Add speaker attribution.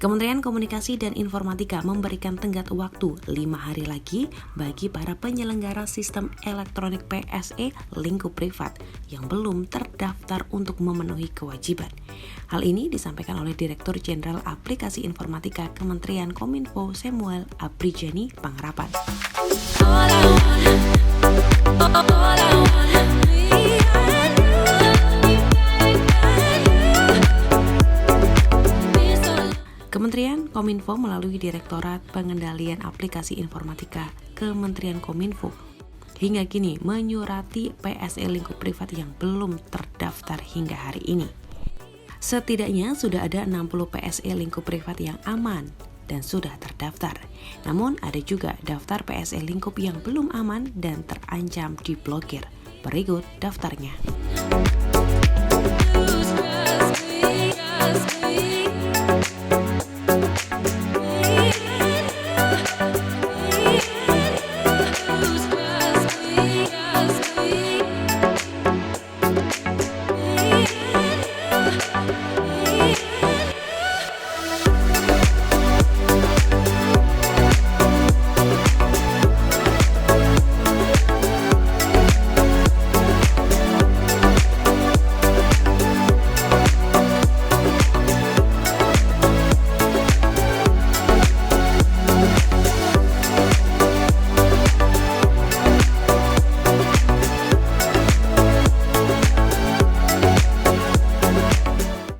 Speaker 1: Kementerian Komunikasi dan Informatika memberikan tenggat waktu 5 hari lagi bagi para penyelenggara sistem elektronik PSE lingkup privat yang belum terdaftar untuk memenuhi kewajiban. Hal ini disampaikan oleh Direktur Jenderal Aplikasi Informatika Kementerian Kominfo Samuel Abrijani Pangharapan. Kementerian Kominfo melalui Direktorat Pengendalian Aplikasi Informatika Kementerian Kominfo hingga kini menyurati PSE lingkup privat yang belum terdaftar hingga hari ini. Setidaknya sudah ada 60 PSE lingkup privat yang aman dan sudah terdaftar. Namun ada juga daftar PSE lingkup yang belum aman dan terancam diblokir. Berikut daftarnya.